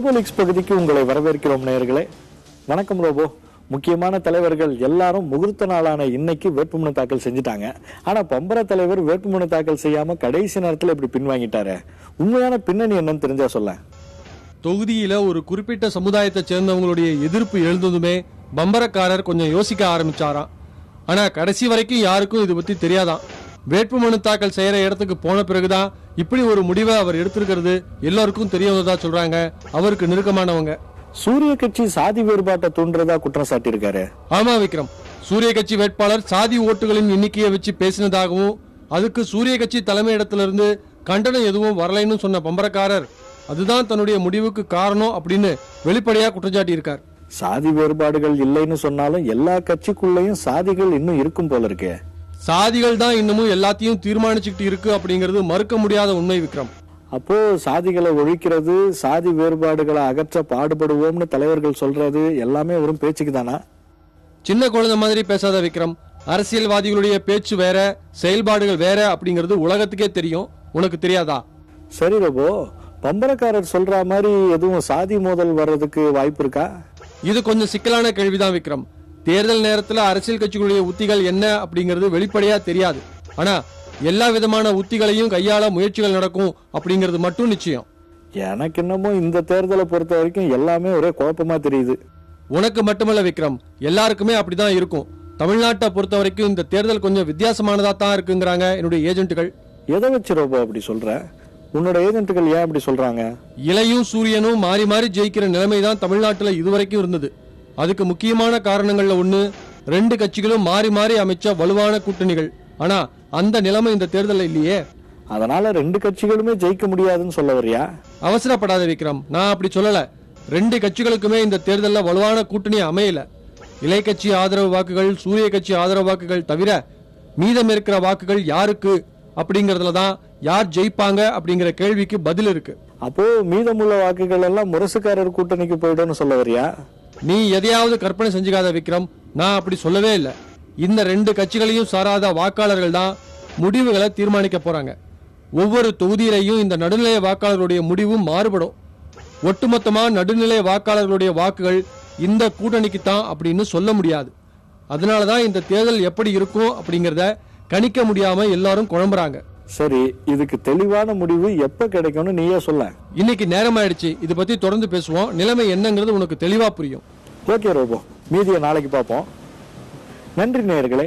ரோபோலிக்ஸ் பகுதிக்கு உங்களை வரவேற்கிறோம் நேயர்களே. வணக்கம் ரோபோ. முக்கியமான தலைவர்கள் எல்லாரும் முகூர்த்த நாளான இன்னைக்கு வேட்புமனு தாக்கல் செஞ்சுட்டாங்க. ஆனா பம்பர தலைவர் வேட்புமனு தாக்கல் செய்யாம கடைசி நேரத்துல இப்படி பின்வாங்கிட்டாரு. உண்மையான பின்னணி என்னன்னு தெரிஞ்சா சொல்ல. தொகுதியில ஒரு குறிப்பிட்ட சமுதாயத்தை சேர்ந்தவங்களுடைய எதிர்ப்பு எழுந்ததுமே பம்பரக்காரர் கொஞ்சம் யோசிக்க ஆரம்பிச்சாராம். ஆனா கடைசி வரைக்கும் யாருக்கும் இது பத்தி தெரியாதான். வேட்புமனு தாக்கல் செய்யற இடத்துக்கு போன பிறகுதான் இப்படி ஒரு முடிவை அவர் எடுத்திருக்கிறது எல்லாருக்கும் தெரிய வந்ததா சொல்றாங்க அவருக்கு நெருக்கமானவங்க. சூரிய கட்சி சாதி வேறுபாட்டை தூண்டுறதா குற்றம் சாட்டியிருக்காரு. ஆமா விக்ரம், சூரிய கட்சி வேட்பாளர் சாதி ஓட்டுகளின் எண்ணிக்கையை வச்சு பேசினதாகவும் அதுக்கு சூரிய கட்சி தலைமை இடத்திலிருந்து கண்டனம் எதுவும் வரலைன்னு சொன்ன பம்பரக்காரர் அதுதான் தன்னுடைய முடிவுக்கு காரணம் அப்படின்னு வெளிப்படையா குற்றச்சாட்டி இருக்கார். சாதி வேறுபாடுகள் இல்லைன்னு சொன்னாலும் எல்லா கட்சிக்குள்ளேயும் சாதிகள் இன்னும் இருக்கும் போல இருக்கு. சாதிகள் தான் இன்னமும் எல்லாத்தையும் தீர்மானிச்சுக்கிட்டு இருக்கு அப்படிங்கிறது மறுக்க முடியாத உண்மை விக்ரம். அப்போ சாதிகளை ஒழிக்கிறது, சாதி வேறுபாடுகளை அகற்ற பாடுபடுவோம்னு தலைவர்கள் சொல்றது எல்லாமே வெறும் பேச்சுக்கு தானா? சின்ன குழந்தை மாதிரி பேசாத விக்ரம். அரசியல்வாதிகளுடைய பேச்சு வேற, செயல்பாடுகள் வேற அப்படிங்கிறது உலகத்துக்கே தெரியும். உனக்கு தெரியாதா? சரி ரோபோ, பம்பரக்காரர் சொல்ற மாதிரி எதுவும் சாதி மோதல் வர்றதுக்கு வாய்ப்பு இருக்கா? இது கொஞ்சம் சிக்கலான கேள்விதான் விக்ரம். தேர்தல் நேரத்துல அரசியல் கட்சிகளுடைய உத்திகள் என்ன அப்படிங்கிறது வெளிப்படையா தெரியாது. ஆனா எல்லா விதமான உத்திகளையும் கையாள முயற்சிகள் நடக்கும் அப்படிங்கிறது மட்டும் நிச்சயம். எனக்கு என்னமோ இந்த தேர்தலை பொறுத்த வரைக்கும் எல்லாமே ஒரே குழப்பமா தெரியுது. உனக்கு மட்டுமல்ல விக்ரம், எல்லாருக்குமே அப்படிதான் இருக்கும். தமிழ்நாட்டை பொறுத்த வரைக்கும் இந்த தேர்தல் கொஞ்சம் வித்தியாசமானதா தான் இருக்குங்கிறாங்க என்னுடைய ஏஜென்ட்டுகள். எதை வச்சு ரோபோ அப்படி சொல்ற? உன்னோட ஏஜென்ட்டுகள் ஏன் அப்படி சொல்றாங்க? இலையும் சூரியனும் மாறி மாறி ஜெயிக்கிற நிலைமைதான் தமிழ்நாட்டுல இதுவரைக்கும் இருந்தது. அதுக்கு முக்கியமான காரணங்கள்ல ஒண்ணு, ரெண்டு கட்சிகளும் மாறி மாறி அமைச்ச வலுவான கூட்டணிகள். ஆனா அந்த நிலைமை இந்த தேர்தல் இல்லையே. அதனால ரெண்டு கட்சிகளுமே ஜெயிக்க முடியாதுன்னு சொல்ல வரியா? அவசரப்படாத விக்ரம், நான் அப்படி சொல்லல. ரெண்டு கட்சிகளுக்குமே இந்த தேர்தல்ல வலுவான கூட்டணி அமையல. இலை கட்சி ஆதரவு வாக்குகள், சூரிய கட்சி ஆதரவு வாக்குகள் தவிர மீதம் இருக்கிற வாக்குகள் யாருக்கு அப்படிங்கறதுலதான் யார் ஜெயிப்பாங்க அப்படிங்கிற கேள்விக்கு பதில் இருக்கு. அப்போ மீதமுள்ள வாக்குகள் எல்லாம் முரசுக்காரர் கூட்டணிக்கு போயிடும்னு சொல்ல வரியா? நீ எதையாவது கற்பனை செஞ்சுக்காத விக்ரம், நான் அப்படி சொல்லவே இல்லை. இந்த ரெண்டு கட்சிகளையும் சாராத வாக்காளர்கள் தான் முடிவுகளை தீர்மானிக்க போறாங்க. ஒவ்வொரு தொகுதியிலையும் இந்த நடுநிலை வாக்காளர்களுடைய முடிவும் மாறுபடும். ஒட்டுமொத்தமா நடுநிலை வாக்காளர்களுடைய வாக்குகள் இந்த கூட்டணிக்கு தான் அப்படின்னு சொல்ல முடியாது. அதனாலதான் இந்த தேர்தல் எப்படி இருக்கும் அப்படிங்கறத கணிக்க முடியாம எல்லாரும் குழம்புறாங்க. சரி, இதுக்கு தெளிவான முடிவு எப்ப கிடைக்கும்னு நீயே சொல்ல. இன்னைக்கு நேரம் ஆயிடுச்சு. இதை பத்தி தொடர்ந்து பேசுவோம். நிலைமை என்னங்கிறது உனக்கு தெளிவா புரியும். ஓகே ரோபோ, மீதியை நாளைக்கு பார்ப்போம். நன்றி நேயர்களே.